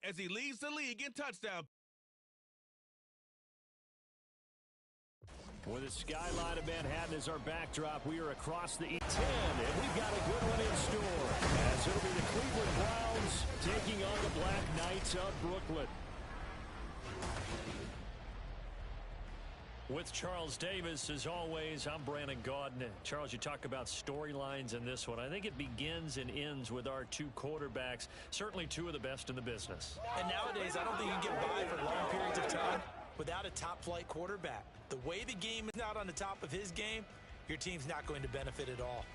as he leads the league in touchdown. With the skyline of Manhattan as our backdrop, we are across the E10, and we've got a good one in store. As it'll be the Cleveland Browns taking on the Black Knights of Brooklyn. With Charles Davis, as always, I'm Brandon Gaudin. Charles, you talk about storylines in this one. I think it begins and ends with our two quarterbacks, certainly two of the best in the business. And nowadays, I don't think you can get by for long periods of time without a top-flight quarterback. The way the game is not on the top of his game, your team's not going to benefit at all.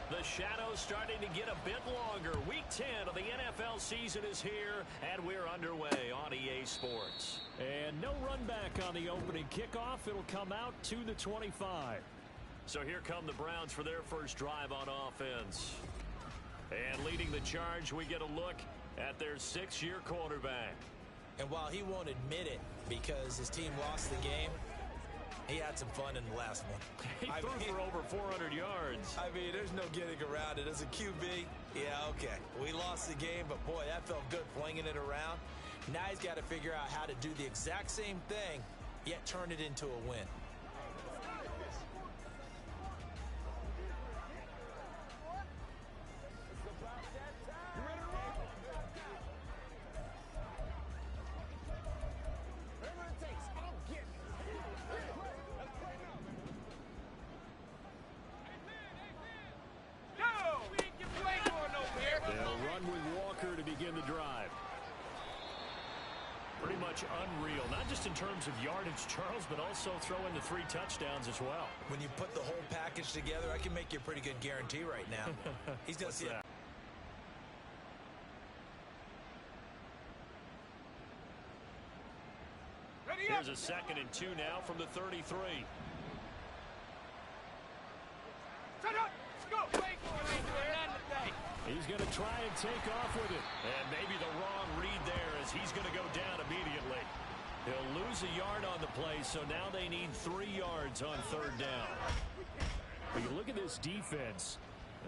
The shadow's starting to get a bit longer. Week 10 of the NFL season is here, and we're underway on EA Sports. And no run back on the opening kickoff. It'll come out to the 25. So here come the Browns for their first drive on offense. And leading the charge, we get a look at their 6-year quarterback. And while he won't admit it because his team lost the game, he had some fun in the last one. He threw for over 400 yards. I mean, there's no getting around it. As a QB, yeah, okay. We lost the game, but boy, that felt good flinging it around. Now he's got to figure out how to do the exact same thing, yet turn it into a win. They'll run with Walker to begin the drive. Pretty much unreal, not just in terms of yardage, Charles, but also throwing the 3 touchdowns as well. When you put the whole package together, I can make you a pretty good guarantee right now. He's going to see it. Here's a 2nd and 2 now from the 33. He's going to try and take off with it. And maybe the wrong read there as he's going to go down immediately. He'll lose a yard on the play, so now they need 3 yards on 3rd down. But you look at this defense.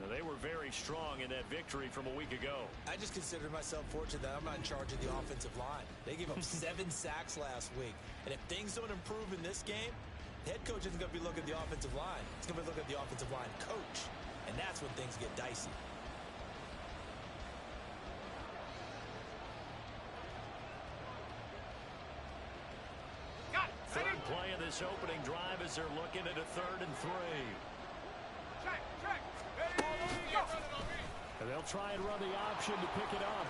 They were very strong in that victory from a week ago. I just consider myself fortunate that I'm not in charge of the offensive line. They gave up 7 sacks last week. And if things don't improve in this game, the head coach isn't going to be looking at the offensive line. He's going to be looking at the offensive line coach. And that's when things get dicey. Third play of this opening drive as they're looking at a 3rd and 3. And they'll try and run the option to pick it up.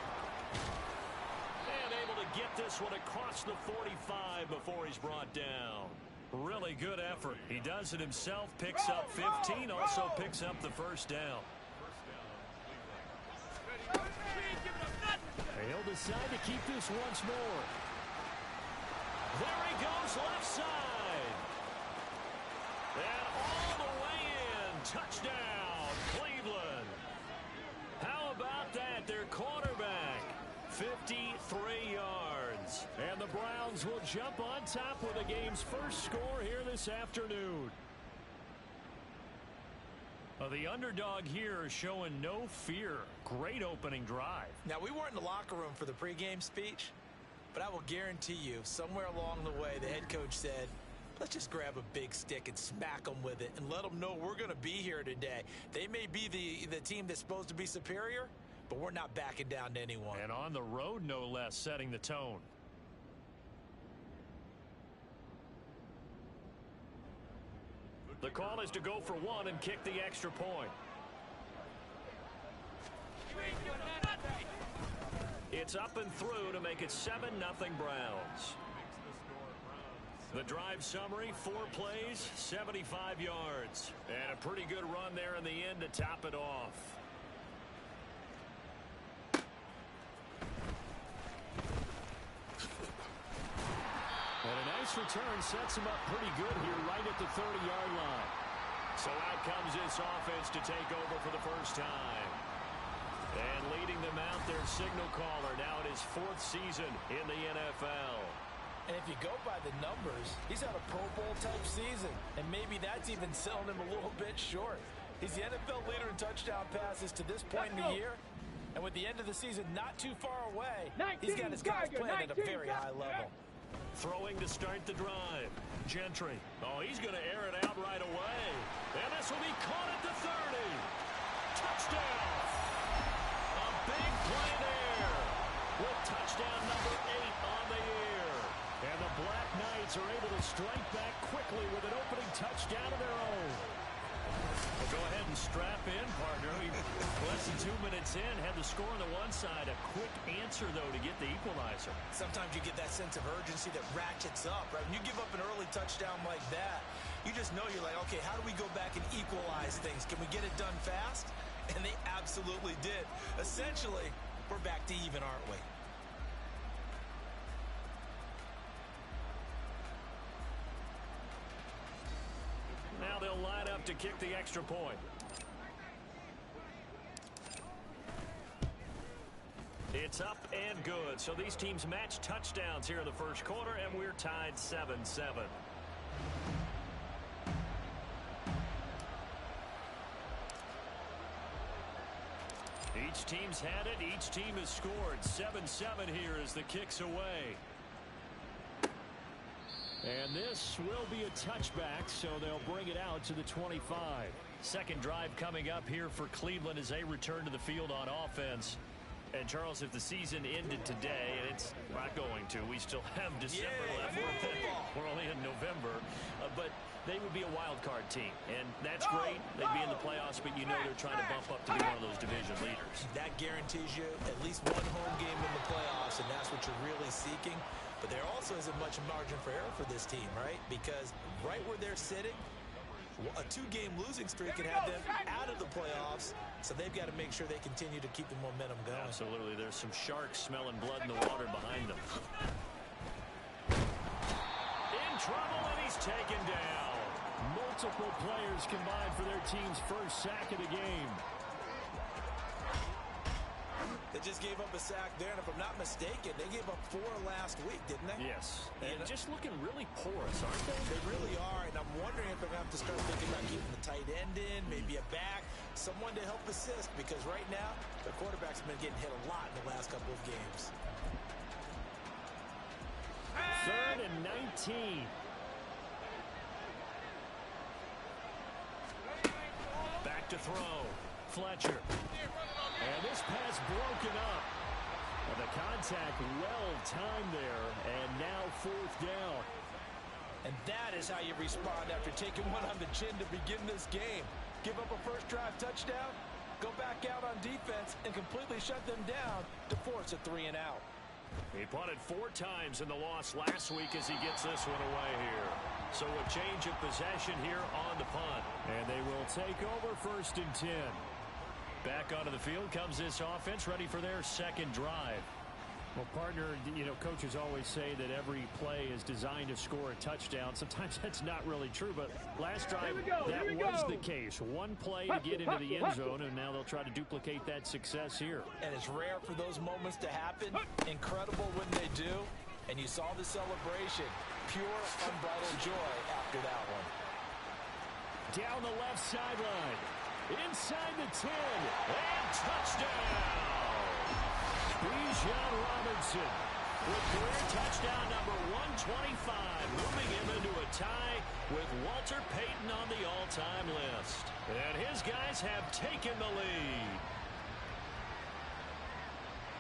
And able to get this one across the 45 before he's brought down. Really good effort. He does it himself, picks up 15, also picks up the 1st down. He'll decide to keep this once more. There he goes, left side. And all the way in. Touchdown, Cleveland. How about that? Their quarterback, 53 yards. And the Browns will jump on top with the game's first score here this afternoon. The underdog here is showing no fear. Great opening drive. Now, we weren't in the locker room for the pregame speech, but I will guarantee you, somewhere along the way, the head coach said, let's just grab a big stick and smack them with it and let them know we're going to be here today. They may be the team that's supposed to be superior, but we're not backing down to anyone. And on the road, no less, setting the tone. The call is to go for 1 and kick the extra point. It's up and through to make it 7-0 Browns. The drive summary, 4 plays, 75 yards. And a pretty good run there in the end to top it off. And a nice return sets him up pretty good here right at the 30-yard line. So out comes this offense to take over for the first time. And leading them out, their signal caller, now in his 4th season in the NFL. And if you go by the numbers, he's had a Pro Bowl-type season, and maybe that's even selling him a little bit short. He's the NFL leader in touchdown passes to this point in the year, and with the end of the season not too far away, he's got his guys playing at a very high level. Throwing to start the drive. Gentry. Oh, he's going to air it out right away. And this will be caught at the 30. Touchdown. A big play there with touchdown number 8 on the year. And the Black Knights are able to strike back quickly with an opening touchdown of their own. Well, go ahead and strap in, partner. Less than 2 minutes in, had the score on the one side. A quick answer, though, to get the equalizer. Sometimes you get that sense of urgency that ratchets up, right? When you give up an early touchdown like that, you just know you're like, okay, how do we go back and equalize things? Can we get it done fast? And they absolutely did. Essentially, we're back to even, aren't we? Now they'll line up to kick the extra point. It's up and good. So these teams match touchdowns here in the first quarter, and we're tied 7-7. Each team's had it. Each team has scored. 7-7 here as the kick's away. And this will be a touchback, so they'll bring it out to the 25. Second drive coming up here for Cleveland as they return to the field on offense. And, Charles, if the season ended today, and it's not going to, we still have December left. We're only in November. But they would be a wild card team, and that's great. They'd be in the playoffs, but you know they're trying to bump up to be one of those division leaders. That guarantees you at least one home game in the playoffs, and that's what you're really seeking. But there also isn't much margin for error for this team, right? Because right where they're sitting, a 2-game losing streak can have them out of the playoffs, so they've got to make sure they continue to keep the momentum going. Absolutely. There's some sharks smelling blood in the water behind them. In trouble, and he's taken down. Multiple players combined for their team's first sack of the game. They just gave up a sack there, and if I'm not mistaken, they gave up 4 last week, didn't they? Yes. And just looking really porous, aren't they? They really are, and I'm wondering if they're going to have to start thinking about keeping the tight end in, maybe a back, someone to help assist, because right now, their quarterback's been getting hit a lot in the last couple of games. 3rd and 19. Back to throw. Fletcher. And this pass broken up. And the contact well timed there. And now 4th down. And that is how you respond after taking one on the chin to begin this game. Give up a first drive touchdown, go back out on defense, and completely shut them down to force a 3-and-out. He punted 4 times in the loss last week as he gets this one away here. So a change of possession here on the punt. And they will take over 1st and 10. Back onto the field comes this offense, ready for their second drive. Well, partner, you know, coaches always say that every play is designed to score a touchdown. Sometimes that's not really true, but last drive, that was the case. One play to get into the end zone, and now they'll try to duplicate that success here. And it's rare for those moments to happen. Incredible when they do. And you saw the celebration. Pure, unbridled joy after that one. Down the left sideline. Inside the 10. And touchdown. Bijan Robinson with career touchdown number 125, moving him into a tie with Walter Payton on the all-time list. And his guys have taken the lead.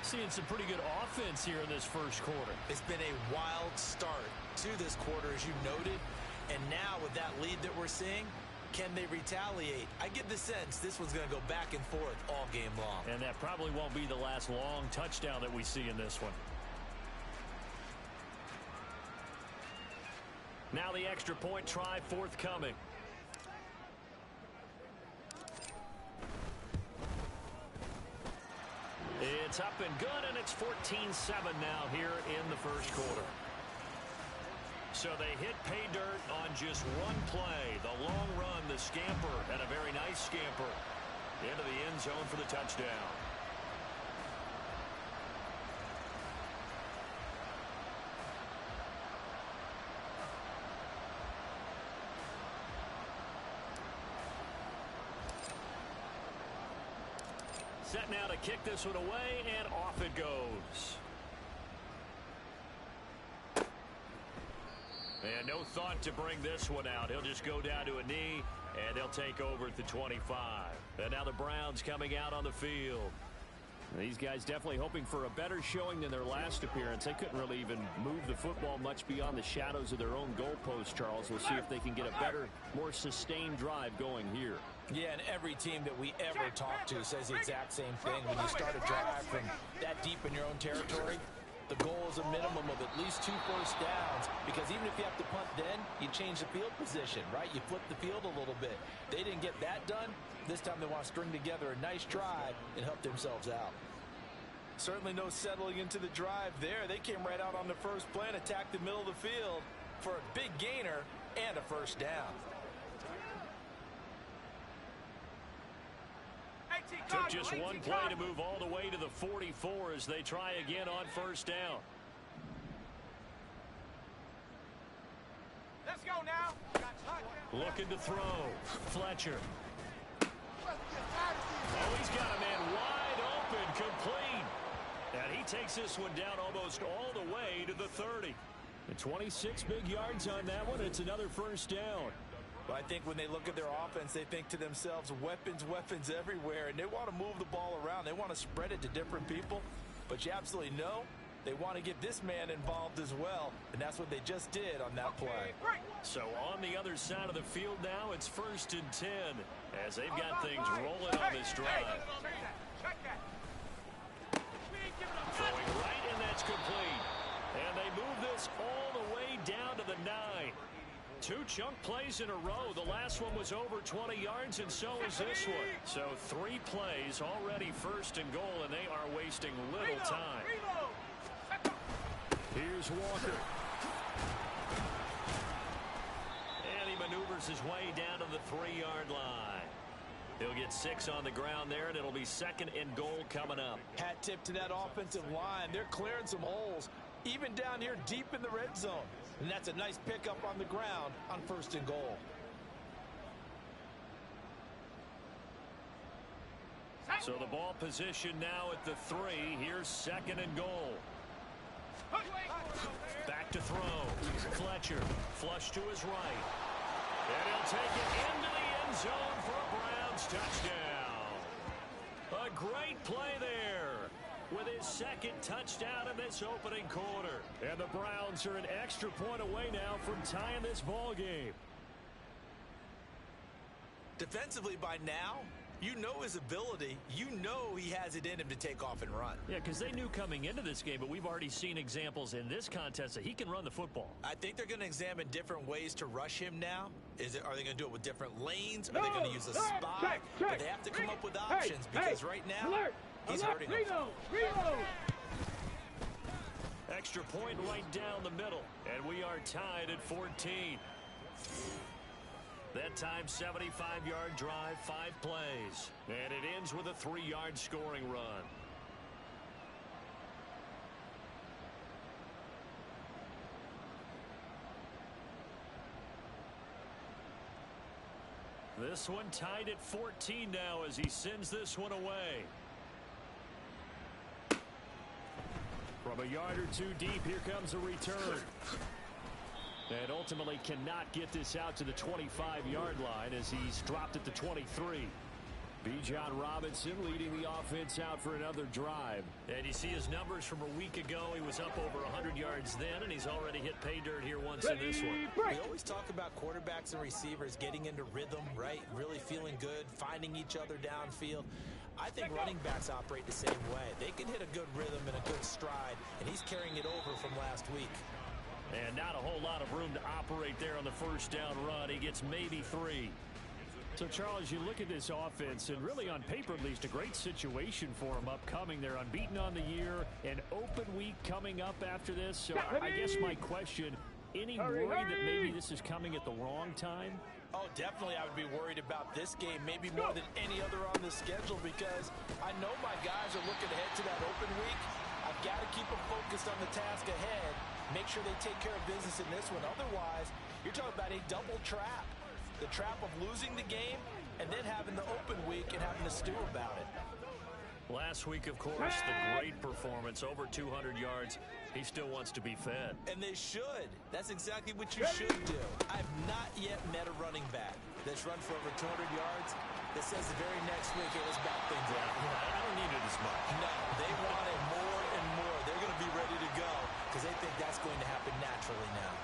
Seeing some pretty good offense here in this first quarter. It's been a wild start to this quarter, as you noted. And now with that lead that we're seeing, can they retaliate? I get the sense this one's going to go back and forth all game long. And that probably won't be the last long touchdown that we see in this one. Now the extra point try forthcoming. It's up and good, and it's 14-7 now here in the first quarter. So they hit pay dirt on just one play. The long run, the scamper, and a very nice scamper into the end zone for the touchdown. Set now to kick this one away, and off it goes. And no thought to bring this one out. He'll just go down to a knee, and they'll take over at the 25. And now the Browns coming out on the field. These guys definitely hoping for a better showing than their last appearance. They couldn't really even move the football much beyond the shadows of their own goalpost, Charles. We'll see if they can get a better, more sustained drive going here. Yeah, and every team that we ever talk to says the exact same thing. When you start a drive from that deep in your own territory, the goal is a minimum of at least 2 first downs, because even if you have to punt then, you change the field position, right? You flip the field a little bit. They didn't get that done. This time they want to string together a nice drive and help themselves out. Certainly no settling into the drive there. They came right out on the first play and attacked the middle of the field for a big gainer and a first down. Took just one play to move all the way to the 44 as they try again on first down. Let's go now. Looking to throw. Fletcher. Oh, he's got a man wide open, complete. And he takes this one down almost all the way to the 30. And 26 big yards on that one. It's another first down. Well, I think when they look at their offense, they think to themselves, weapons, weapons everywhere, and they want to move the ball around. They want to spread it to different people, but you absolutely know they want to get this man involved as well, and that's what they just did on that play. So on the other side of the field now, it's 1st and 10 as they've got things rolling on this drive. Throwing right, and that's complete. And they move this all the way down to the 9. 2 chunk plays in a row. The last one was over 20 yards, and so is this one. So 3 plays already 1st and goal, and they are wasting little time. Here's Walker. And he maneuvers his way down to the 3-yard line. He'll get 6 on the ground there, and it'll be 2nd and goal coming up. Hat tip to that offensive line. They're clearing some holes, even down here deep in the red zone. And that's a nice pickup on the ground on 1st and goal. So the ball position now at the 3. Here's 2nd and goal. Back to throw. Fletcher, flush to his right. And he'll take it into the end zone for a Browns touchdown. A great play there with his 2nd touchdown in this opening quarter. And the Browns are an extra point away now from tying this ball game. Defensively by now, you know his ability. You know he has it in him to take off and run. Yeah, because they knew coming into this game, but we've already seen examples in this contest that he can run the football. I think they're going to examine different ways to rush him now. Are they going to do it with different lanes? Are they going to use a spy? But they have to come up with options because right now, he's hurting them. Extra point right down the middle, and we are tied at 14. That time, 75-yard drive, 5 plays. And it ends with a 3-yard scoring run. This one tied at 14 now as he sends this one away. From a yard or 2 deep, here comes a return. And ultimately cannot get this out to the 25-yard line as he's dropped at the 23. Bijan Robinson leading the offense out for another drive. And you see his numbers from a week ago. He was up over 100 yards then, and he's already hit pay dirt here once in this one. We always talk about quarterbacks and receivers getting into rhythm, right? Really feeling good, finding each other downfield. I think running backs operate the same way. They can hit a good rhythm and a good stride, and he's carrying it over from last week. And not a whole lot of room to operate there on the first down run. He gets maybe 3. So, Charles, you look at this offense, and really on paper at least, a great situation for them upcoming. They're unbeaten on the year, an open week coming up after this. So I guess my question, any worry that maybe this is coming at the wrong time? Oh, definitely I would be worried about this game, maybe more than any other on the schedule, because I know my guys are looking ahead to that open week. I've got to keep them focused on the task ahead, make sure they take care of business in this one. Otherwise, you're talking about a double trap. The trap of losing the game and then having the open week and having to stew about it. Last week, of course, the great performance, over 200 yards. He still wants to be fed. And they should. That's exactly what you should do. I've not yet met a running back that's run for over 200 yards that says the very next week, hey, let's back things up. I don't need it as much. No, they want it more and more. They're going to be ready to go because they think that's going to happen naturally now.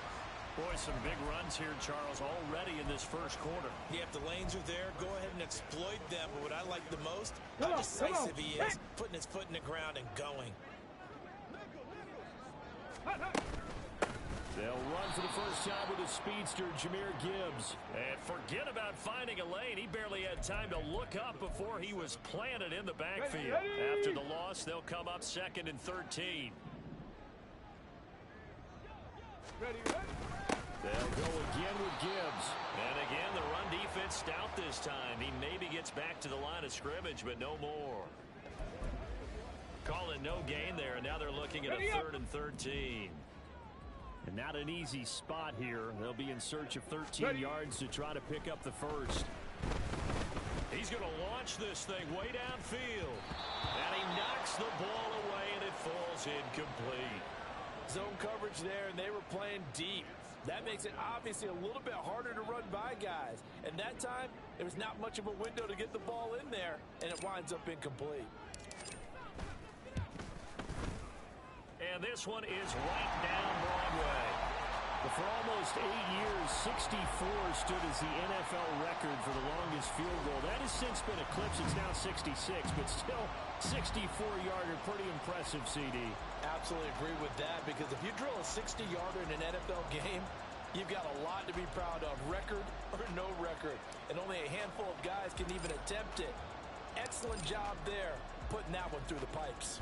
Boy, some big runs here, Charles, already in this first quarter. Yeah, if the lanes are there, go ahead and exploit them. But what I like the most, how decisive he is, putting his foot in the ground and going. They'll run for the first time with a speedster, Jahmyr Gibbs. And forget about finding a lane. He barely had time to look up before he was planted in the backfield. After the loss, they'll come up 2nd and 13. They'll go again with Gibbs. And again, the run defense stout this time. He maybe gets back to the line of scrimmage, but no more. Calling no gain there, and now they're looking at a 3rd and 13. And not an easy spot here. They'll be in search of 13 yards to try to pick up the first. He's going to launch this thing way downfield. And he knocks the ball away, and it falls incomplete. Zone coverage there, and they were playing deep. That makes it obviously a little bit harder to run by guys. And that time, there was not much of a window to get the ball in there, and it winds up incomplete. And this one is right down Broadway. But for almost 8 years, 64 stood as the NFL record for the longest field goal. That has since been eclipsed. It's now 66, but still 64-yarder. Pretty impressive, CD. Absolutely agree with that, because if you drill a 60-yarder in an NFL game, you've got a lot to be proud of, record or no record. And only a handful of guys can even attempt it. Excellent job there, putting that one through the pipes.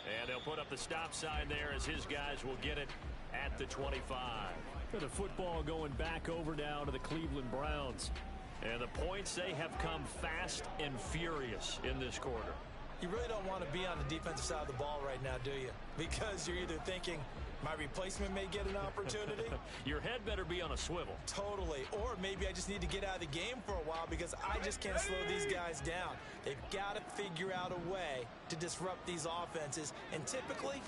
And they'll put up the stop sign there as his guys will get it at the 25. And the football going back over now to the Cleveland Browns. And the points, they have come fast and furious in this quarter. You really don't want to be on the defensive side of the ball right now, do you? Because you're either thinking, my replacement may get an opportunity. Your head better be on a swivel. Totally. Or maybe I just need to get out of the game for a while because I just can't slow these guys down. They've got to figure out a way to disrupt these offenses. And typically,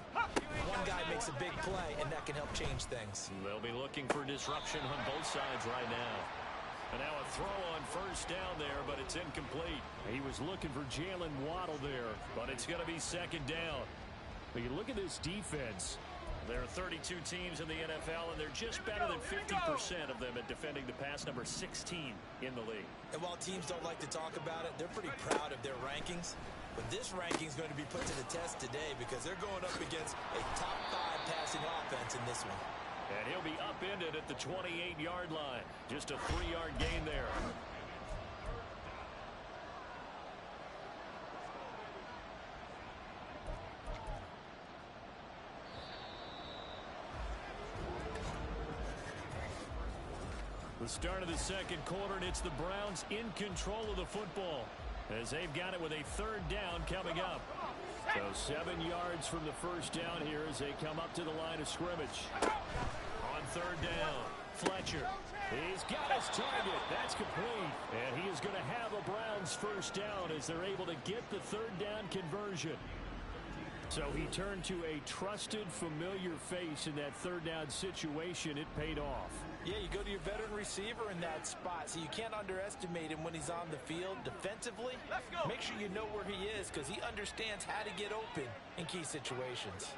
one guy makes a big play, and that can help change things. They'll be looking for disruption on both sides right now. And now a throw on first down there, but it's incomplete. He was looking for Jalen Waddle there. But it's going to be 2nd down. But you look at this defense. There are 32 teams in the NFL, and they're just better than 50% of them at defending the pass, number 16 in the league. And while teams don't like to talk about it, they're pretty proud of their rankings. But this ranking is going to be put to the test today because they're going up against a top 5 passing offense in this one. And he'll be upended at the 28-yard line. Just a 3-yard gain there. The start of the second quarter, and it's the Browns in control of the football as they've got it with a 3rd down coming up. So 7 yards from the first down here as they come up to the line of scrimmage. On 3rd down, Fletcher. He's got his target. That's complete. And he is going to have a Browns first down as they're able to get the 3rd down conversion. So he turned to a trusted, familiar face in that 3rd down situation. It paid off. Yeah, you go to your veteran receiver in that spot, so you can't underestimate him when he's on the field. Defensively, make sure you know where he is because he understands how to get open in key situations.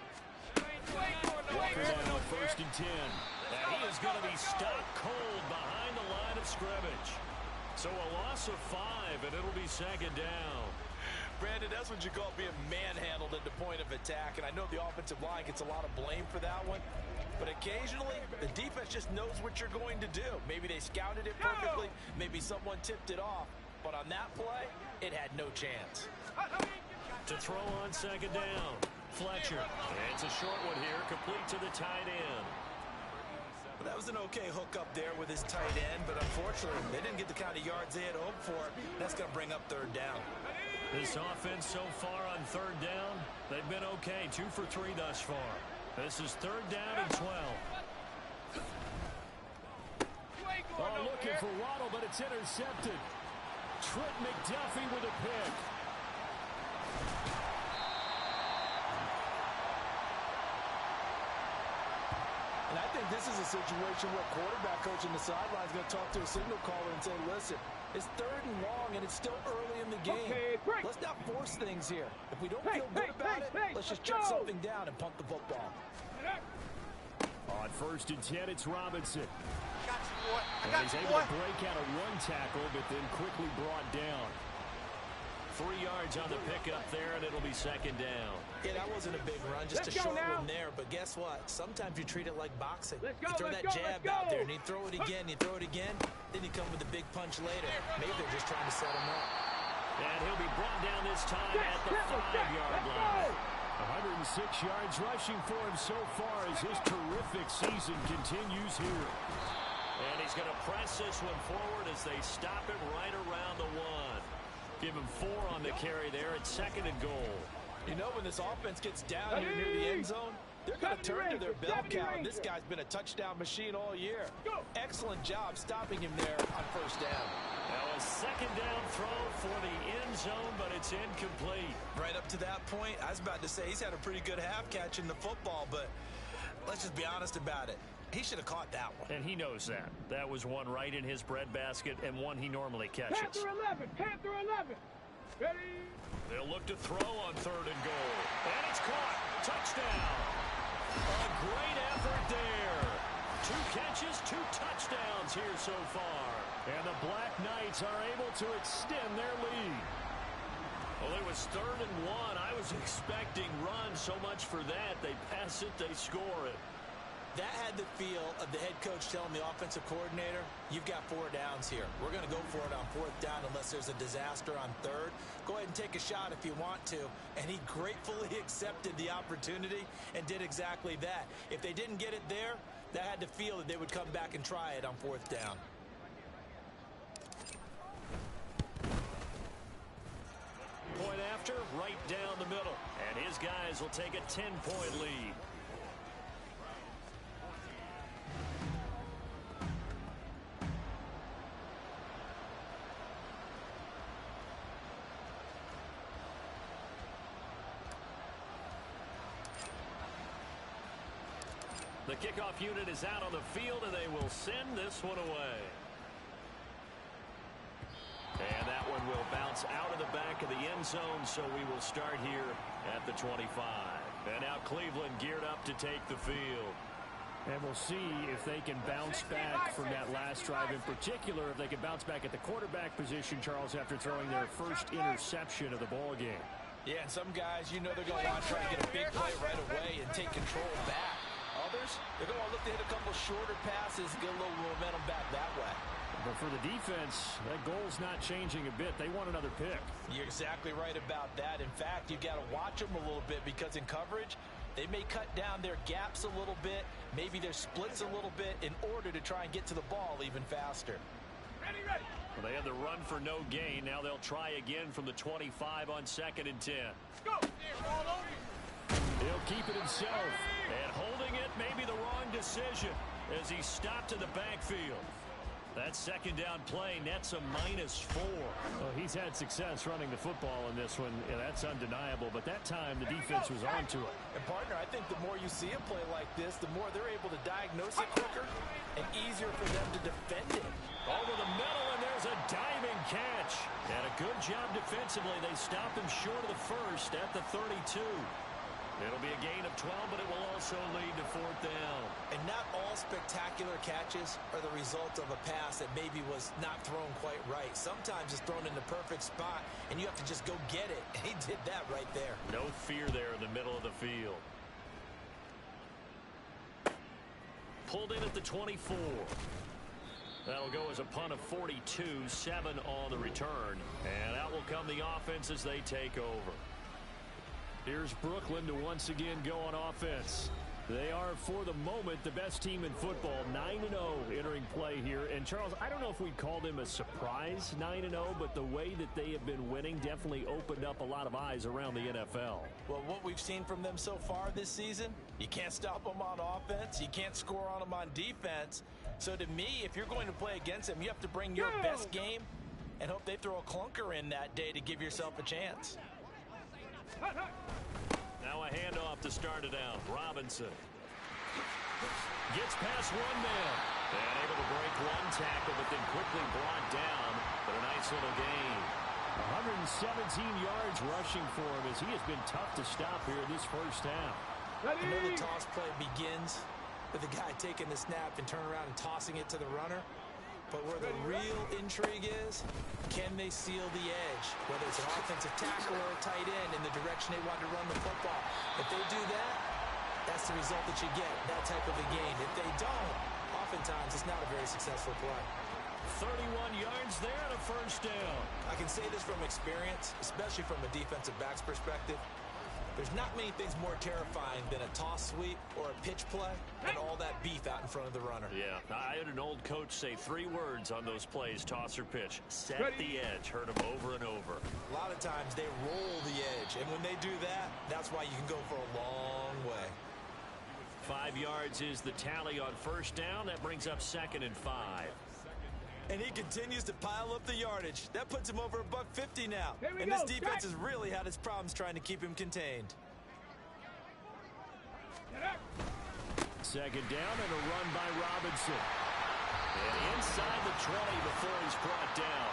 Walker down, 1st and 10. And he is going to be stopped cold behind the line of scrimmage. So a loss of 5, and it'll be 2nd down. Brandon, that's what you call being manhandled at the point of attack, and I know the offensive line gets a lot of blame for that one. But occasionally, the defense just knows what you're going to do. Maybe they scouted it perfectly. Maybe someone tipped it off. But on that play, it had no chance. To throw on 2nd down, Fletcher. It's a short one here, complete to the tight end. Well, that was an okay hook up there with his tight end, but unfortunately, they didn't get the kind of yards they had hoped for. That's going to bring up 3rd down. This offense so far on 3rd down, they've been okay, 2 for 3 thus far. This is 3rd down and 12. Oh, looking for Waddle, but it's It's intercepted. Trent McDuffie with a pick. And I think this is a situation where quarterback coach in the sideline is going to talk to a signal caller and say, listen, it's 3rd and long, and it's still early in the game. Okay, let's not force things here. If we don't feel good about it, let's just check something down and punt the football. On 1st and 10, it's Robinson. I got you, boy. And he's able to break out a 1 tackle, but then quickly brought down. 3 yards on the pickup there, and it'll be 2nd down. Yeah, that wasn't a big run, just a short one there. But guess what? Sometimes you treat it like boxing. You throw that jab out there, and you throw it again, you throw it again, then you come with a big punch later. Maybe they're just trying to set him up. And he'll be brought down this time at the 5-yard line. 106 yards rushing for him so far as his terrific season continues here. And he's going to press this one forward as they stop it right around the 1. Give him 4 on the carry there at 2nd and goal. You know, when this offense gets down here near the end zone, they're going to turn to their bell cow. This guy's been a touchdown machine all year. Excellent job stopping him there on 1st down. Now a 2nd down throw for the end zone, but it's incomplete. Right up to that point, I was about to say he's had a pretty good half catching the football, but let's just be honest about it. He should have caught that one. And he knows that. That was one right in his breadbasket and one he normally catches. Panther 11, Panther 11. Ready? They'll look to throw on 3rd and goal. And it's caught. Touchdown. A great effort there. 2 catches, 2 touchdowns here so far. And the Black Knights are able to extend their lead. Well, it was 3rd and 1. I was expecting runs so much for that. They pass it, they score it. That had the feel of the head coach telling the offensive coordinator, you've got 4 downs here. We're going to go for it on 4th down unless there's a disaster on 3rd. Go ahead and take a shot if you want to. And he gratefully accepted the opportunity and did exactly that. If they didn't get it there, that had the feel that they would come back and try it on 4th down. Point after, right down the middle. And his guys will take a 10-point lead. The kickoff unit is out on the field, and they will send this one away. And that one will bounce out of the back of the end zone, so we will start here at the 25. And now Cleveland geared up to take the field. And we'll see if they can bounce back from that last drive, in particular, if they can bounce back at the quarterback position, Charles, after throwing their first interception of the ball game. Yeah, and some guys, you know they're going to want to try to get a big play right away and take control back. Others, they're going to look to hit a couple shorter passes, get a little momentum back that way. But for the defense, that goal's not changing a bit. They want another pick. You're exactly right about that. In fact, you've got to watch them a little bit because in coverage, they may cut down their gaps a little bit, maybe their splits a little bit in order to try and get to the ball even faster. Ready, ready. Well, they had the run for no gain. Now they'll try again from the 25 on 2nd and 10. Go. Ball over. He'll keep it himself. And holding it may be the wrong decision as he stopped in the backfield. That 2nd down play nets a -4. Well, he's had success running the football in this one. Yeah, that's undeniable. But that time, the defense was onto it. And, partner, I think the more you see a play like this, the more they're able to diagnose it quicker and easier for them to defend it. Over the middle, and there's a diving catch. And a good job defensively. They stopped him short of the first at the 32. It'll be a gain of 12, but it will also lead to 4th down. And not all spectacular catches are the result of a pass that maybe was not thrown quite right. Sometimes it's thrown in the perfect spot, and you have to just go get it. And he did that right there. No fear there in the middle of the field. Pulled in at the 24. That'll go as a punt of 42, 7 on the return. And out will come the offense as they take over. Here's Brooklyn to once again go on offense. They are, for the moment, the best team in football, 9-0 entering play here. And, Charles, I don't know if we'd call them a surprise 9-0, but the way that they have been winning definitely opened up a lot of eyes around the NFL. Well, what we've seen from them so far this season, you can't stop them on offense. You can't score on them on defense. So to me, if you're going to play against them, you have to bring your best game and hope they throw a clunker in that day to give yourself a chance. Now a handoff to start it out. Robinson gets past one man. And able to break one tackle, but then quickly brought down. But a nice little gain. 117 yards rushing for him as he has been tough to stop here this first half. I know the toss play begins with the guy taking the snap and turning around and tossing it to the runner. But where the real intrigue is, can they seal the edge? Whether it's an offensive tackle or a tight end in the direction they want to run the football. If they do that, that's the result that you get, that type of a gain. If they don't, oftentimes it's not a very successful play. 31 yards there and a first down. I can say this from experience, especially from a defensive back's perspective. There's not many things more terrifying than a toss sweep or a pitch play and all that beef out in front of the runner. Yeah, I had an old coach say 3 words on those plays, toss or pitch. Set the edge. Heard him over and over. A lot of times they roll the edge, and when they do that, that's why you can go for a long way. 5 yards is the tally on first down. That brings up 2nd and 5. And he continues to pile up the yardage. That puts him over $150 now. And go, this defense has really had its problems trying to keep him contained. 2nd down and a run by Robinson. And inside the 20 before he's brought down.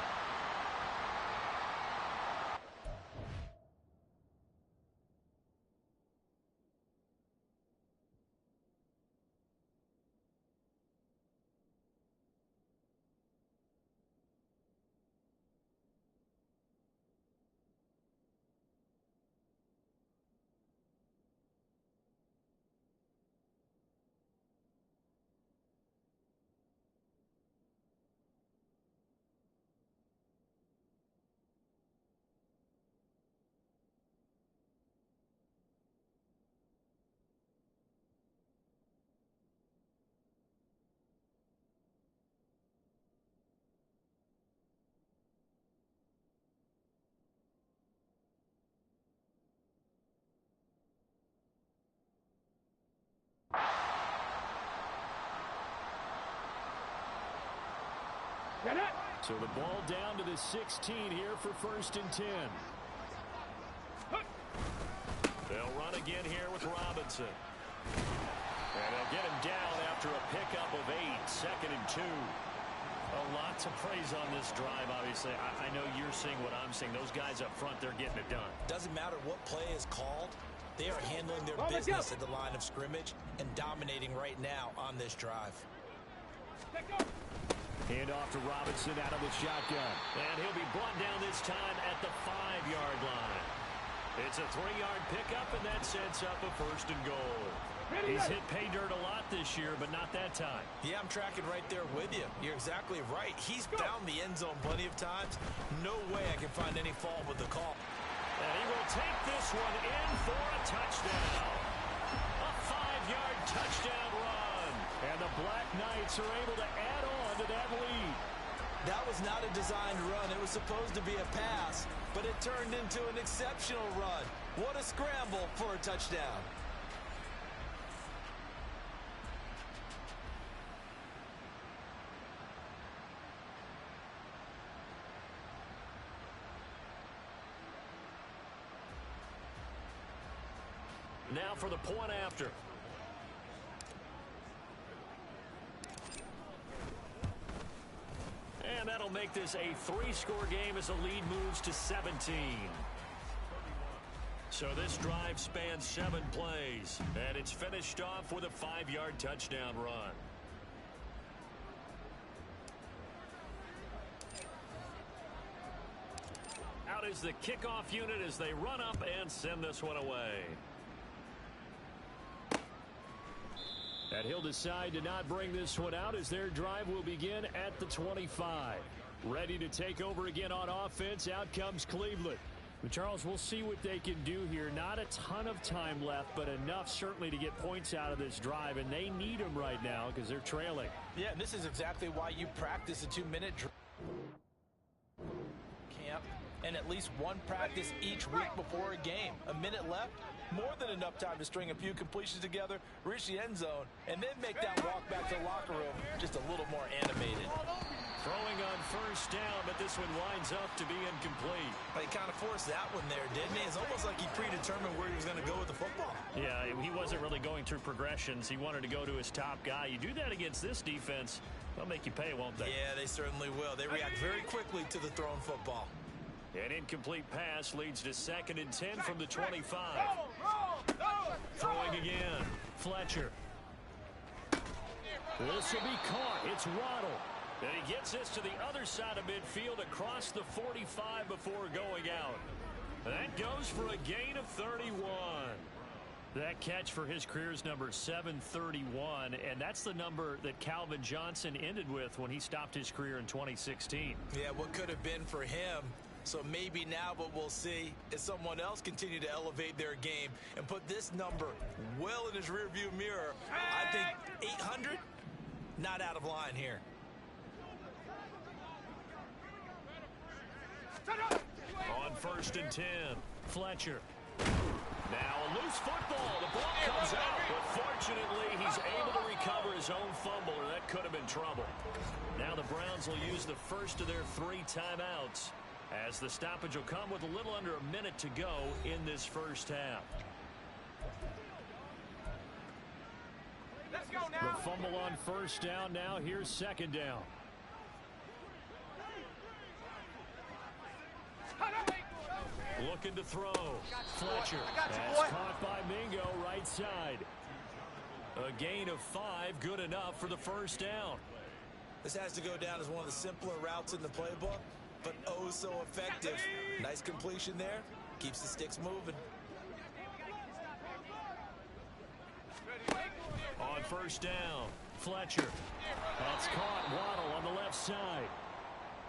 So the ball down to the 16 here for 1st and 10. They'll run again here with Robinson. And they'll get him down after a pickup of 8. 2nd and 2. A lot to praise on this drive, obviously. I know you're seeing what I'm seeing. Those guys up front, they're getting it done. Doesn't matter what play is called. They are handling their business at the line of scrimmage and dominating right now on this drive. Hand off to Robinson out of the shotgun. And he'll be brought down this time at the 5-yard line. It's a 3-yard pickup, and that sets up a 1st and goal. He's hit pay dirt a lot this year, but not that time. Yeah, I'm tracking right there with you. You're exactly right. He's found the end zone plenty of times. No way I can find any fault with the call. And he will take this one in for a touchdown. A 5-yard touchdown run. And the Black Knights are able to add on to that lead. That was not a designed run. It was supposed to be a pass, but it turned into an exceptional run. What a scramble for a touchdown. Now for the point after. And that'll make this a 3-score game as the lead moves to 17. So this drive spans 7 plays, and it's finished off with a 5-yard touchdown run. Out is the kickoff unit as they run up and send this one away. And he'll decide to not bring this one out as their drive will begin at the 25. Ready to take over again on offense. Out comes Cleveland. But Charles, we'll see what they can do here. Not a ton of time left, but enough certainly to get points out of this drive. And they need them right now because they're trailing. Yeah, and this is exactly why you practice a 2-minute camp and at least one practice each week before a game. A minute left, more than enough time to string a few completions together, reach the end zone, and then make that walk back to the locker room just a little more animated. Throwing on first down, but this one winds up to be incomplete. He kind of forced that one there, didn't he? It's almost like he predetermined where he was going to go with the football. Yeah, he wasn't really going through progressions. He wanted to go to his top guy. You do that against this defense, they'll make you pay, won't they? Yeah, they certainly will. They react very quickly to the thrown football. An incomplete pass leads to 2nd and 10 from the 25. Throwing again. Fletcher. This will be caught. It's Waddle. And he gets this to the other side of midfield across the 45 before going out. That goes for a gain of 31. That catch for his career's number 731, and that's the number that Calvin Johnson ended with when he stopped his career in 2016. Yeah, what could have been for him. So maybe now what we'll see is someone else continue to elevate their game and put this number well in his rearview mirror. I think 800, not out of line here. On 1st and 10, Fletcher. Now a loose football. The ball comes out, but fortunately he's able to recover his own fumble, or that could have been trouble. Now the Browns will use the first of their 3 timeouts, as the stoppage will come with a little under a minute to go in this first half. Let's go now. The fumble on first down. Now here's 2nd down. Looking to throw. Fletcher. That's caught by Mingo, right side. A gain of 5, good enough for the first down. This has to go down as one of the simpler routes in the playbook, but oh so effective. Nice completion there. Keeps the sticks moving. On first down, Fletcher. That's caught. Waddle on the left side.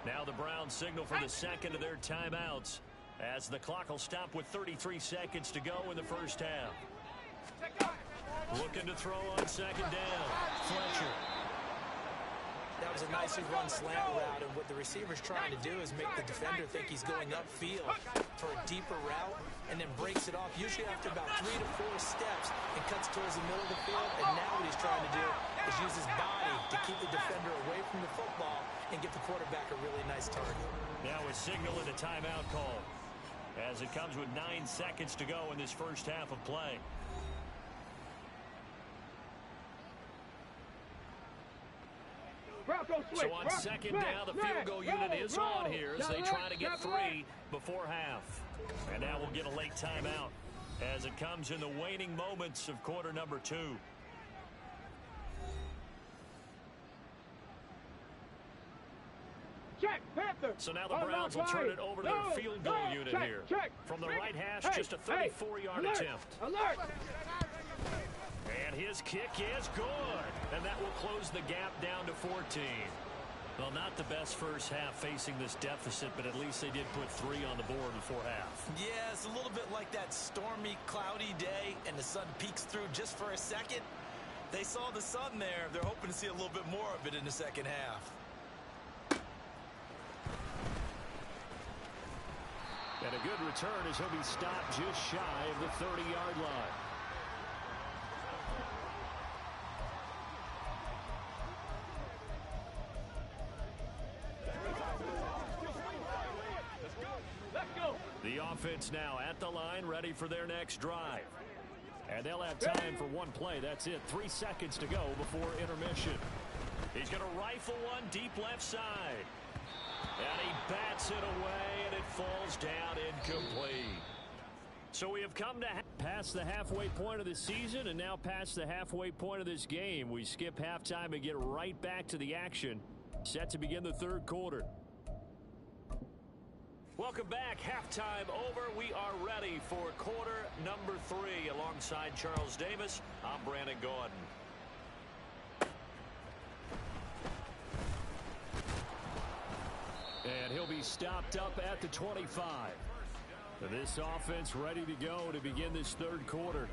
Now the Browns signal for the second of their timeouts, as the clock will stop with 33 seconds to go in the first half. Looking to throw on 2nd down. Fletcher. That was a nicely run slant route, and what the receiver's trying to do is make the defender think he's going upfield for a deeper route, and then breaks it off, usually after about 3 to 4 steps, and cuts towards the middle of the field. And now what he's trying to do is use his body to keep the defender away from the football and give the quarterback a really nice target. Now a signal and a timeout call, as it comes with 9 seconds to go in this first half of play. So on 2nd down, the field goal unit is on here as they try to get 3 before half. And now we'll get a late timeout as it comes in the waning moments of quarter number 2. Check, Panther. So now the Browns will turn it over to their field goal unit here. From the right hash, just a 34-yard attempt. Alert! And his kick is good. And that will close the gap down to 14. Well, not the best first half facing this deficit, but at least they did put 3 on the board before half. Yeah, it's a little bit like that stormy, cloudy day, and the sun peeks through just for a second. They saw the sun there. They're hoping to see a little bit more of it in the second half. And a good return as he'll be stopped just shy of the 30-yard line. The offense now at the line, ready for their next drive. And they'll have time for one play. That's it. 3 seconds to go before intermission. He's going to rifle one deep left side. And he bats it away, and it falls down incomplete. So we have come to past the halfway point of the season, and now past the halfway point of this game. We skip halftime and get right back to the action. Set to begin the third quarter. Welcome back. Halftime over. We are ready for quarter number 3. Alongside Charles Davis, I'm Brandon Gordon. And he'll be stopped up at the 25. This offense ready to go to begin this third quarter.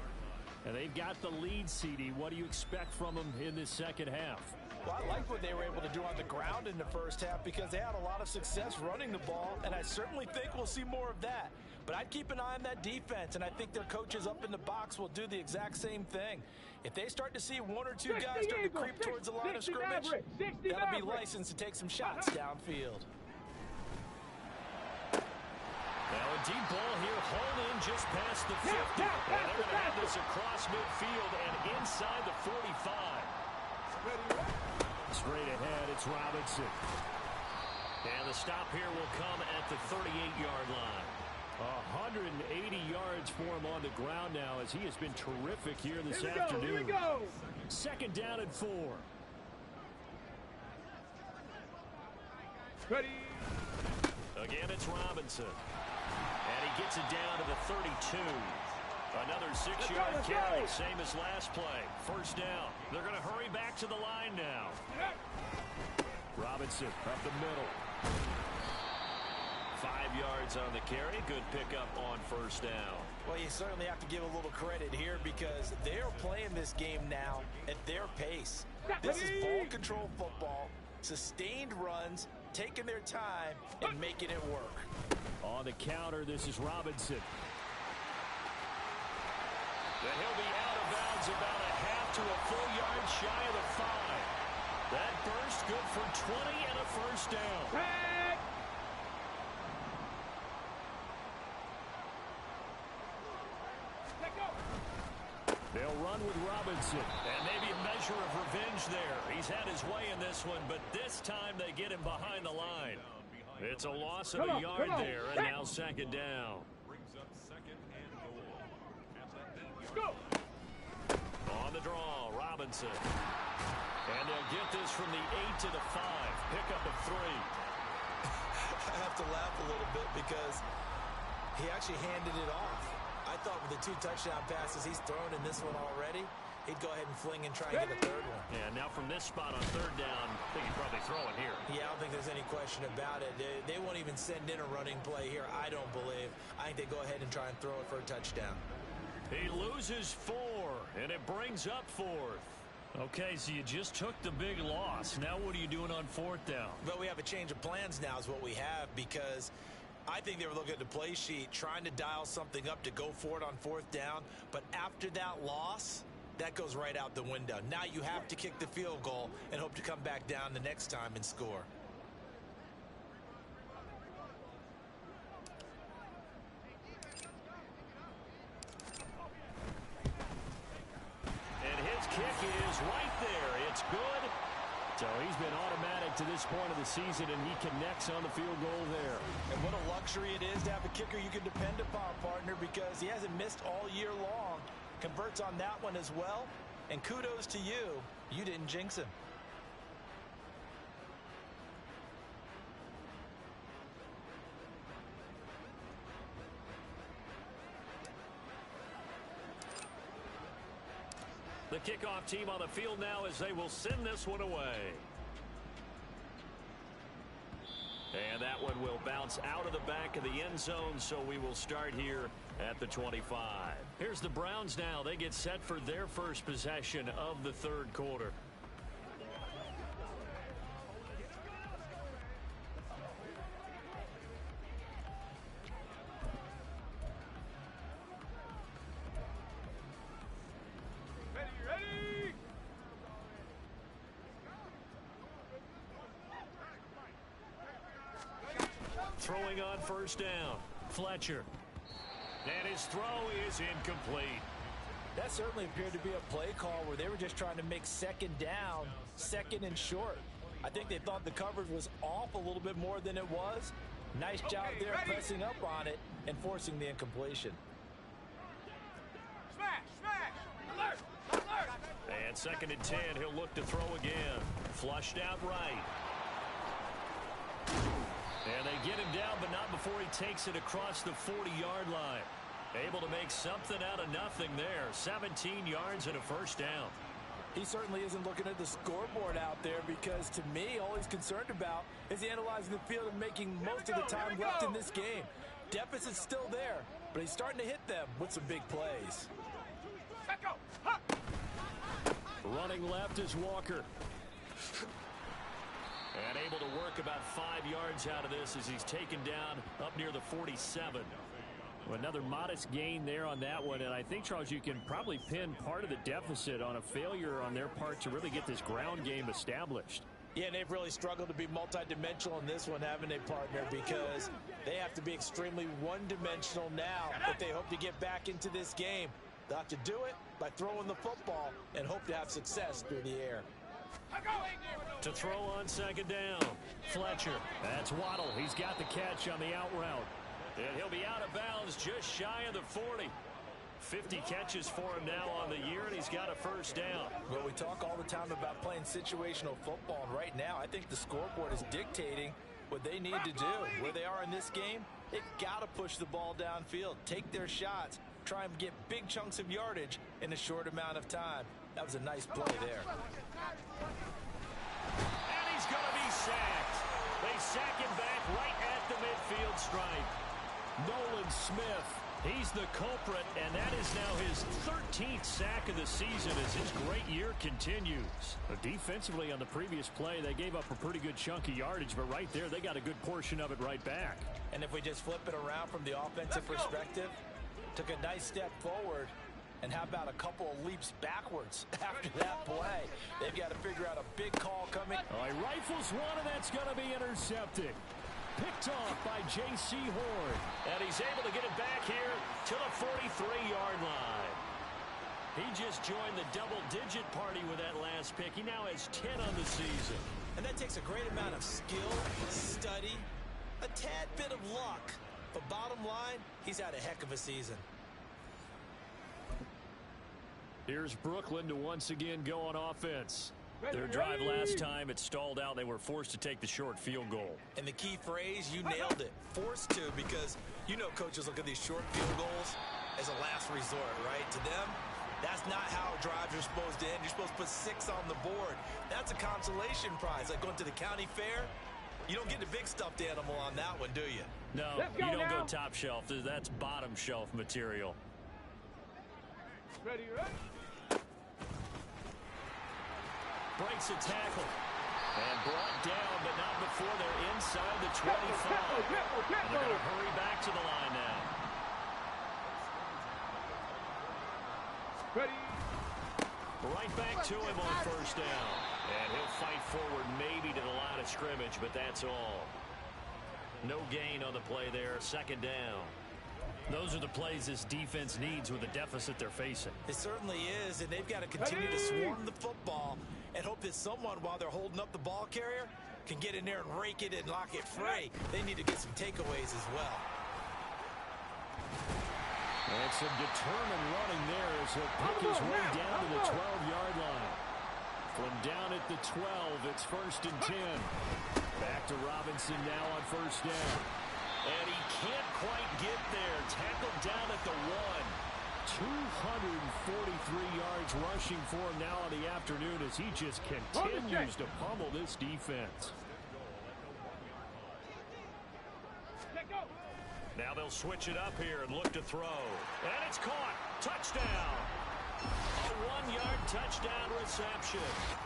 And they've got the lead, CD. What do you expect from them in this second half? Well, I like what they were able to do on the ground in the first half because they had a lot of success running the ball, and I certainly think we'll see more of that. But I'd keep an eye on that defense, and I think their coaches up in the box will do the exact same thing. If they start to see one or two guys start to creep towards the line of scrimmage, that'll be licensed to take some shots downfield. Now a deep ball here, hauled in just past the 50. And they're going to have this across midfield and inside the 45. Straight ahead, it's Robinson. And the stop here will come at the 38-yard line. 180 yards for him on the ground now as he has been terrific here this afternoon. Here we go. Second down and 4. Ready. Again, it's Robinson. And he gets it down to the 32. Another 6-yard carry, same as last play. First down. They're going to hurry back to the line now. Robinson up the middle. 5 yards on the carry. Good pickup on first down. Well, you certainly have to give a little credit here because they're playing this game now at their pace. This is ball control football, sustained runs, taking their time and making it work. On the counter, this is Robinson. And he'll be out of bounds about a half to a full yard shy of the 5. That burst good for 20 and a first down. They'll run with Robinson. And maybe a measure of revenge there. He's had his way in this one, but this time they get him behind the line. It's a loss of a yard there, and now second down. On the draw, Robinson. And they'll get this from the 8 to the 5. Pick up a 3. I have to laugh a little bit because he actually handed it off. I thought with the 2 touchdown passes he's thrown in this one already, he'd go ahead and fling and try and get a third one. Yeah, now from this spot on third down, I think he'd probably throw it here. Yeah, I don't think there's any question about it. They won't even send in a running play here, I don't believe. I think they go ahead and try and throw it for a touchdown. He loses 4, and it brings up 4th. Okay, so you just took the big loss. Now what are you doing on 4th down? But we have a change of plans now is what we have because I think they were looking at the play sheet, trying to dial something up to go for it on 4th down. But after that loss, that goes right out the window. Now you have to kick the field goal and hope to come back down the next time and score. And his kick is right there. It's good. So he's been automatic to this point of the season, and he connects on the field goal there. And what a luxury it is to have a kicker you can depend upon, partner, because he hasn't missed all year long. Converts on that one as well. And kudos to you. You didn't jinx him. The kickoff team on the field now as they will send this one away. And that one will bounce out of the back of the end zone, so we will start here at the 25. Here's the Browns now. They get set for their first possession of the third quarter. Throwing on first down, Fletcher. And his throw is incomplete. That certainly appeared to be a play call where they were just trying to make second down, second and short. I think they thought the coverage was off a little bit more than it was. Nice job there pressing up on it and forcing the incompletion. Smash, smash, alert, alert. And second and 10, he'll look to throw again. Flushed out right. And they get him down, but not before he takes it across the 40-yard line. Able to make something out of nothing there. 17 yards and a first down. He certainly isn't looking at the scoreboard out there because, to me, all he's concerned about is analyzing the field and making most of the time left in this game. Deficit's still there, but he's starting to hit them with some big plays. Let go. Running left is Walker. And able to work about 5 yards out of this as he's taken down up near the 47. Another modest gain there on that one, and I think, Charles, you can probably pin part of the deficit on a failure on their part to really get this ground game established. Yeah, and they've really struggled to be multidimensional in this one, haven't they, partner? Because they have to be extremely one-dimensional now if they hope to get back into this game. They'll have to do it by throwing the football and hope to have success through the air. To throw on second down, Fletcher. That's Waddle. He's got the catch on the out route. And he'll be out of bounds just shy of the 40. 50 catches for him now on the year, and he's got a first down. Well, we talk all the time about playing situational football, and right now I think the scoreboard is dictating what they need to do. Where they are in this game, they've got to push the ball downfield, take their shots, try and get big chunks of yardage in a short amount of time. That was a nice play there. And he's going to be sacked. They sack him back right at the midfield stripe. Nolan Smith. He's the culprit, and that is now his 13th sack of the season as his great year continues. Defensively on the previous play, they gave up a pretty good chunk of yardage, but right there, they got a good portion of it right back. And if we just flip it around from the offensive perspective, took a nice step forward, and how about a couple of leaps backwards after that play? They've got to figure out a big call coming. Oh, he rifles one, and that's going to be intercepted. Picked off by J.C. Horn. And he's able to get it back here to the 43-yard line. He just joined the double-digit party with that last pick. He now has 10 on the season. And that takes a great amount of skill, study, a tad bit of luck. But bottom line, he's had a heck of a season. Here's Brooklyn to once again go on offense. Their drive last time, it stalled out. They were forced to take the short field goal. And the key phrase, you nailed it. Forced to, because you know coaches look at these short field goals as a last resort, right? To them, that's not how drives are supposed to end. You're supposed to put 6 on the board. That's a consolation prize, like going to the county fair. You don't get the big stuffed animal on that one, do you? No, you don't go top shelf. That's bottom shelf material. Ready, right? Breaks a tackle. And brought down, but not before they're inside the 25. And they're going to hurry back to the line now. Ready. Right back to him on first down. And he'll fight forward maybe to the line of scrimmage, but that's all. No gain on the play there. Second down. Those are the plays this defense needs with the deficit they're facing. It certainly is, and they've got to continue to swarm the football and hope that someone, while they're holding up the ball carrier, can get in there and rake it and lock it free. They need to get some takeaways as well. And some determined running there as he'll pick his way down to the 12-yard line. From down at the 12, it's 1st and 10. Back to Robinson now on first down. And he can't quite get there. Tackled down at the 1. 243 yards rushing for him now on the afternoon as he just continues to pummel this defense. Now they'll switch it up here and look to throw. And it's caught. Touchdown. A 1-yard touchdown reception.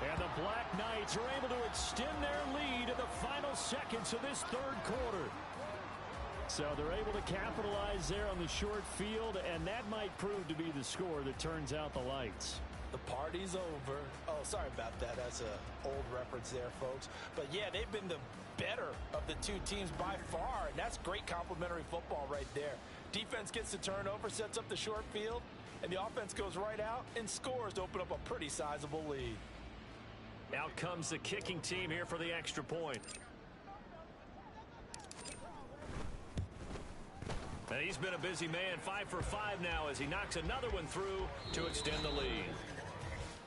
And the Black Knights are able to extend their lead in the final seconds of this third quarter. So they're able to capitalize there on the short field, and that might prove to be the score that turns out the lights. The party's over. Oh, sorry about that. That's an old reference there, folks. But, yeah, they've been the better of the two teams by far, and that's great complimentary football right there. Defense gets the turnover, sets up the short field, and the offense goes right out and scores to open up a pretty sizable lead. Out comes the kicking team here for the extra point. And he's been a busy man, 5 for 5 now as he knocks another one through to extend the lead.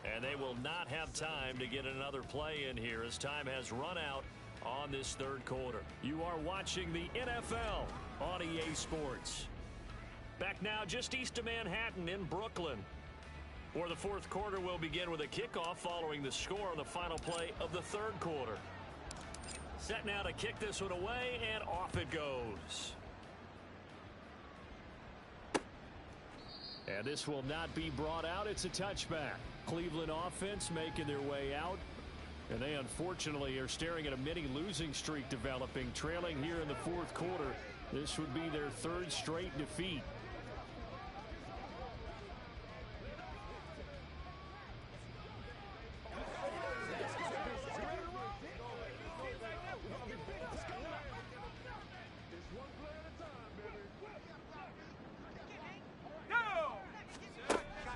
And they will not have time to get another play in here as time has run out on this third quarter. You are watching the NFL on EA Sports. Back now just east of Manhattan in Brooklyn, where the fourth quarter will begin with a kickoff following the score on the final play of the third quarter. Set now to kick this one away, and off it goes. And this will not be brought out. It's a touchback. Cleveland offense making their way out. And they unfortunately are staring at a mini losing streak developing, trailing here in the fourth quarter. This would be their third straight defeat.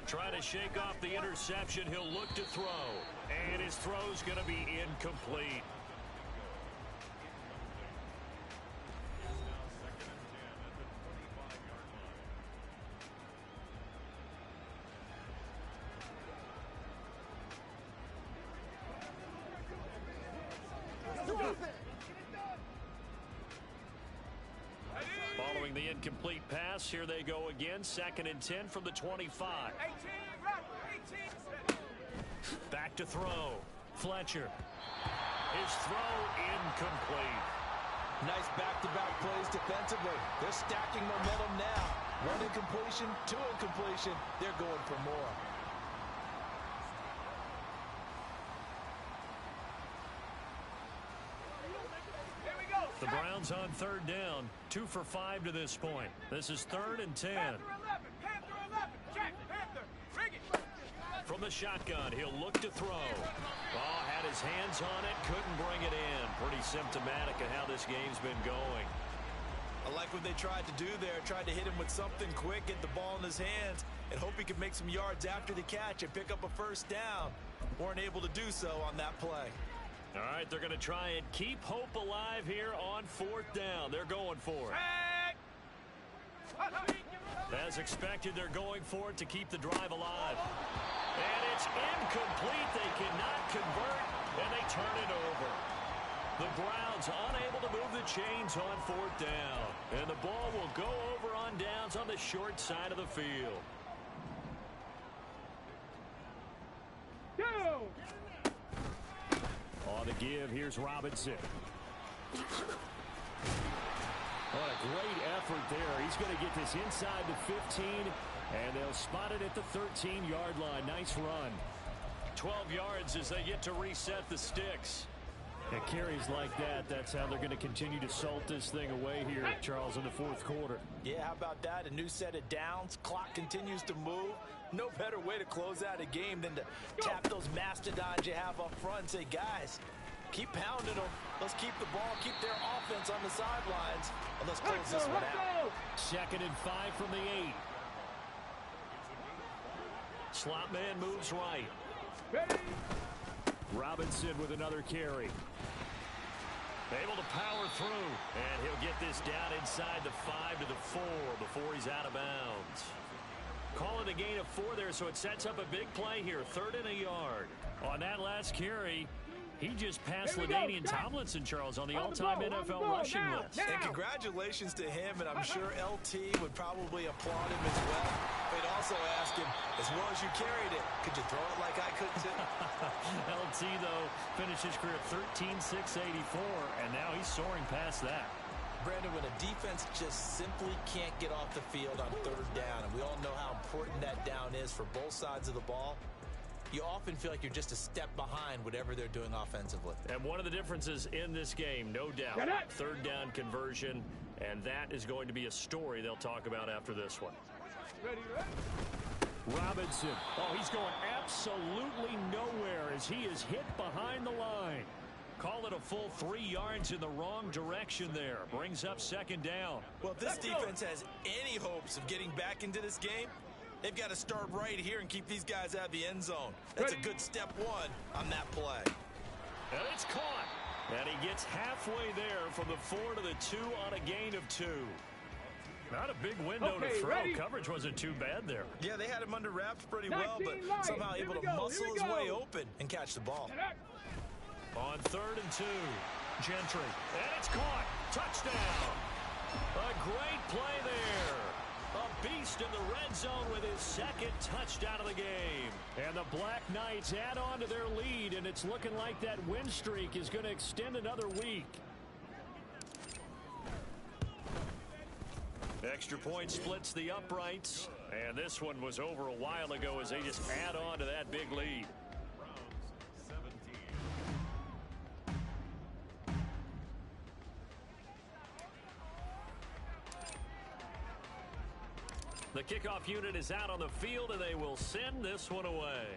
Trying to shake off the interception. He'll look to throw. And his throw's going to be incomplete. Following the incomplete pass, here they go again. 2nd and 10 from the 25. Back to throw. Fletcher. His throw incomplete. Nice back-to-back plays defensively. They're stacking momentum now. 1 incompletion, 2 incompletion. They're going for more. The Browns on 3rd down. 2 for 5 to this point. This is 3rd and 10. From the shotgun, he'll look to throw. Oh, had his hands on it, couldn't bring it in. Pretty symptomatic of how this game's been going. I like what they tried to do there. Tried to hit him with something quick, get the ball in his hands, and hope he could make some yards after the catch and pick up a first down. Weren't able to do so on that play. All right, they're going to try and keep hope alive here on 4th down. They're going for it. As expected, they're going for it to keep the drive alive. And it's incomplete. They cannot convert, and they turn it over. The Browns unable to move the chains on 4th down. And the ball will go over on downs on the short side of the field. On the give, here's Robinson. What a great effort there. He's going to get this inside the 15, and they'll spot it at the 13-yard line. Nice run. 12 yards as they get to reset the sticks. And carries like that, that's how they're going to continue to salt this thing away here, Charles, in the fourth quarter. Yeah, how about that? A new set of downs. Clock continues to move. No better way to close out a game than to tap those mastodons you have up front and say, guys, keep pounding them. Let's keep the ball, keep their offense on the sidelines, and let's close this one out. 2nd and 5 from the 8. Slot man moves right. Robinson with another carry. Able to power through, and he'll get this down inside the 5 to the 4 before he's out of bounds. Call it a gain of 4 there, so it sets up a big play here. 3rd and a yard. On that last carry, he just passed LaDainian Tomlinson, Charles, on the all-time NFL rushing list. And congratulations to him, and I'm sure LT would probably applaud him as well. They'd also ask him, as well as you carried it, could you throw it like I could too? LT, though, finished his career at 13,684, and now he's soaring past that. Brandon, when a defense just simply can't get off the field on 3rd down, and we all know how important that down is for both sides of the ball, you often feel like you're just a step behind whatever they're doing offensively. And one of the differences in this game, no doubt, 3rd down conversion, and that is going to be a story they'll talk about after this one. Robinson. Oh, he's going absolutely nowhere as he is hit behind the line. Call it a full 3 yards in the wrong direction there. Brings up 2nd down. Well, if this defense has any hopes of getting back into this game, they've got to start right here and keep these guys out of the end zone. That's a good step 1 on that play. And it's caught. And he gets halfway there from the 4 to the 2 on a gain of 2. Not a big window to throw. Ready? Coverage wasn't too bad there. Yeah, they had him under wraps pretty well, but somehow able to muscle his way open and catch the ball. On 3rd and 2, Gentry. And it's caught. Touchdown. A great play there. A beast in the red zone with his 2nd touchdown of the game. And the Black Knights add on to their lead, and it's looking like that win streak is going to extend another week. Extra point splits the uprights. And this one was over a while ago as they just add on to that big lead. The kickoff unit is out on the field, and they will send this one away.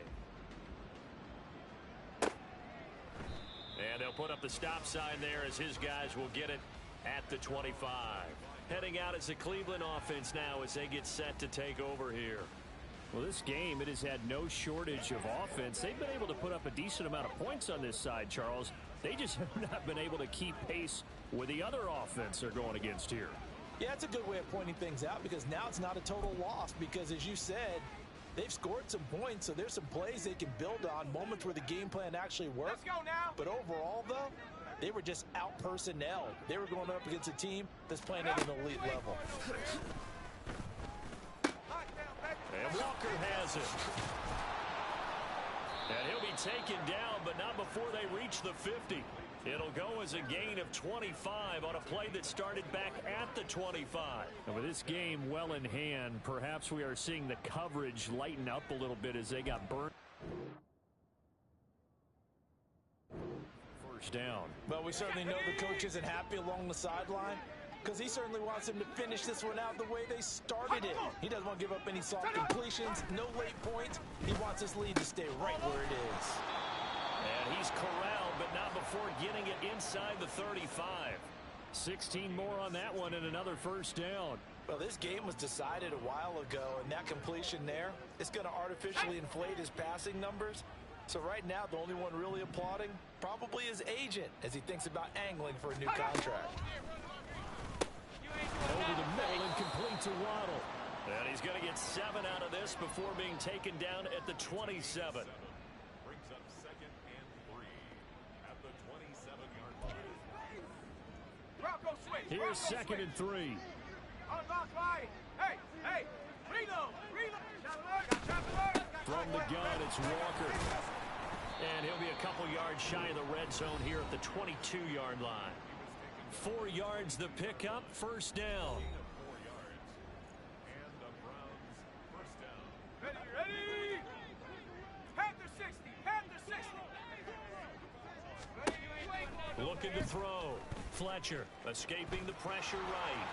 And they'll put up the stop sign there as his guys will get it at the 25. Heading out as the Cleveland offense now as they get set to take over here. Well, this game, it has had no shortage of offense. They've been able to put up a decent amount of points on this side, Charles. They just have not been able to keep pace with the other offense they're going against here. Yeah, that's a good way of pointing things out because now it's not a total loss because, as you said, they've scored some points, so there's some plays they can build on, moments where the game plan actually worked. Let's go now. But overall, though, they were just out-personnelled. They were going up against a team that's playing at an elite level. And Walker has it. And he'll be taken down, but not before they reach the 50. It'll go as a gain of 25 on a play that started back at the 25. And with this game well in hand, perhaps we are seeing the coverage lighten up a little bit as they got burned. First down. Well, we certainly know the coach isn't happy along the sideline because he certainly wants them to finish this one out the way they started it. He doesn't want to give up any soft completions, no late points. He wants his lead to stay right where it is. And he's corralled, but not before getting it inside the 35. 16 more on that one and another first down. Well, this game was decided a while ago, and that completion there is going to artificially inflate his passing numbers. So right now, the only one really applauding probably his agent as he thinks about angling for a new contract. Over the middle and complete to Waddle. And he's going to get 7 out of this before being taken down at the 27. Here's second and 3. Hey, reload. From the gun, it's Walker. And he'll be a couple yards shy of the red zone here at the 22-yard line. 4 yards the pickup, first down. Ready. Panther 60. Looking to throw. Fletcher escaping the pressure right.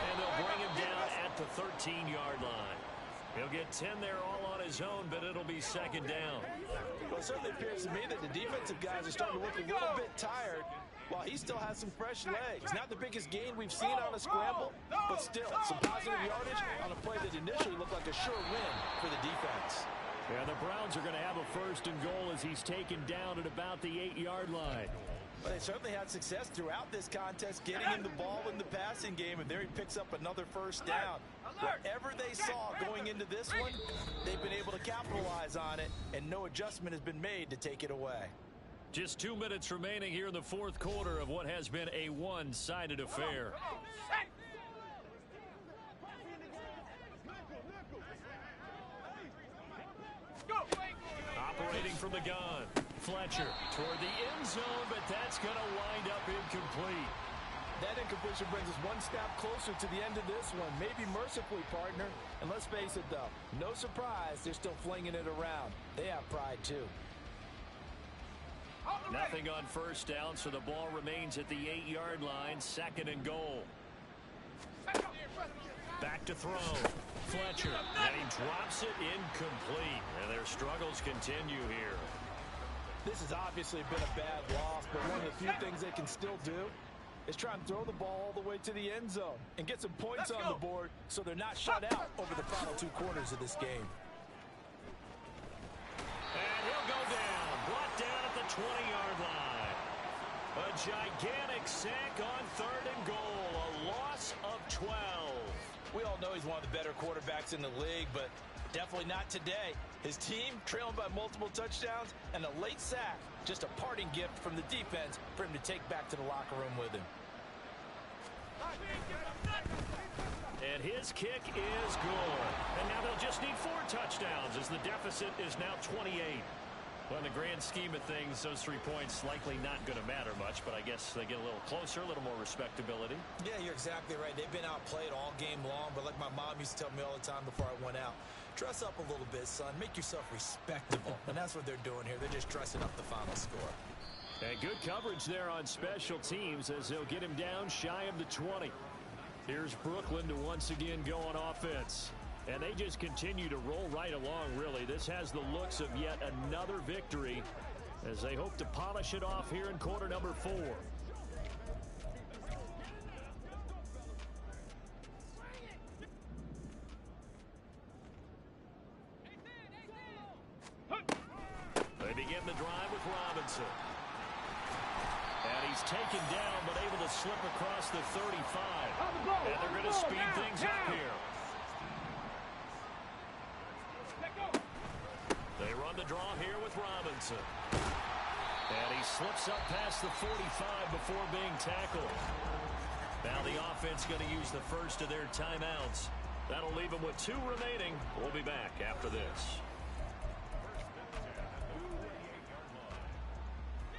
And they'll bring him down at the 13-yard line. He'll get 10 there all on his own, but it'll be second down. Well, it certainly appears to me that the defensive guys are starting to look a little bit tired while he still has some fresh legs. Not the biggest gain we've seen on a scramble, but still some positive yardage on a play that initially looked like a sure win for the defense. Yeah, the Browns are going to have a first and goal as he's taken down at about the 8-yard line. Well, they certainly had success throughout this contest, getting him the ball in the passing game, and there he picks up another first down. Whatever they saw going into this one, they've been able to capitalize on it, and no adjustment has been made to take it away. Just 2 minutes remaining here in the fourth quarter of what has been a one-sided affair. Operating from the gun. Fletcher toward the end zone, but that's going to wind up incomplete. That incompletion brings us one step closer to the end of this one. Maybe mercifully, partner. And let's face it, though, no surprise, they're still flinging it around. They have pride, too. Nothing on first down, so the ball remains at the 8-yard line, second and goal. Back to throw. Fletcher, and he drops it incomplete. And their struggles continue here. This has obviously been a bad loss, but one of the few things they can still do is try and throw the ball all the way to the end zone and get some points on the board so they're not shut out over the final 2 quarters of this game. And he'll go down, brought down at the 20-yard line. A gigantic sack on third and goal, a loss of 12. We all know he's one of the better quarterbacks in the league, but definitely not today. His team trailing by multiple touchdowns and a late sack. Just a parting gift from the defense for him to take back to the locker room with him. And his kick is good. And now they'll just need 4 touchdowns as the deficit is now 28. Well, in the grand scheme of things, those 3 points likely not going to matter much, but I guess they get a little closer, a little more respectability. Yeah, you're exactly right. They've been outplayed all game long, but like my mom used to tell me all the time before I went out, dress up a little bit, son. Make yourself respectable. And that's what they're doing here. They're just dressing up the final score. And good coverage there on special teams as they'll get him down shy of the 20. Here's Brooklyn to once again go on offense. And they just continue to roll right along, really. This has the looks of yet another victory as they hope to polish it off here in quarter number 4. They begin the drive with Robinson. And he's taken down, but able to slip across the 35. And they're going to speed things up here. They run the draw here with Robinson. And he slips up past the 45 before being tackled. Now the offense going to use the first of their timeouts. That'll leave them with 2 remaining. We'll be back after this.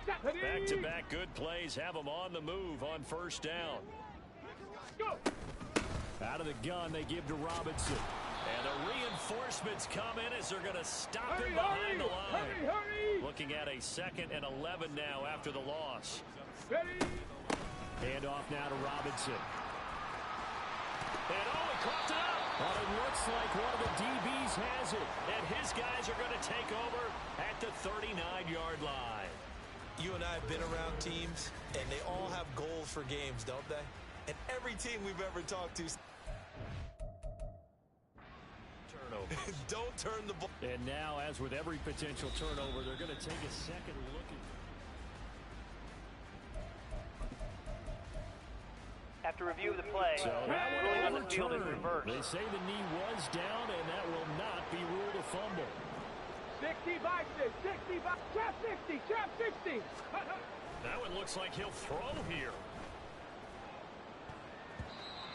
Back-to-back good plays have them on the move on first down. Out of the gun, they give to Robinson. And the reinforcements come in as they're going to stop him behind the line. Looking at a 2nd and 11 now after the loss. Hand off now to Robinson. And he caught it up. But it looks like one of the DBs has it. And his guys are going to take over at the 39-yard line. You and I have been around teams, and they all have goals for games, don't they? And every team we've ever talked to... Don't turn the ball. And now, as with every potential turnover, they're going to take a second look at. After review of the play, So that ruling on will the field is overturn. reversed. They say the knee was down, and that will not be ruled a fumble. 60 by 60 by trap 60, trap 60. That one looks like he'll throw here.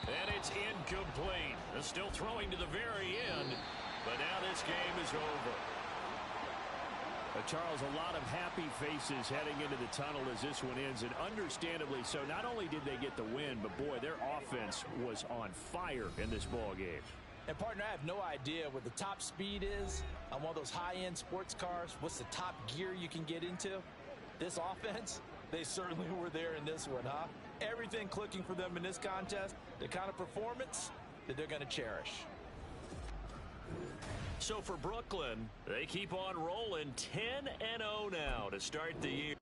And it's incomplete. They're still throwing to the very end, but now this game is over. Charles, a lot of happy faces heading into the tunnel as this one ends, and understandably so. Not only did they get the win, but boy, their offense was on fire in this ball game. And, partner, I have no idea what the top speed is on one of those high-end sports cars. What's the top gear you can get into? This offense, they certainly were there in this one, huh? Everything clicking for them in this contest, the kind of performance that they're going to cherish. So for Brooklyn, they keep on rolling 10-0 now to start the year.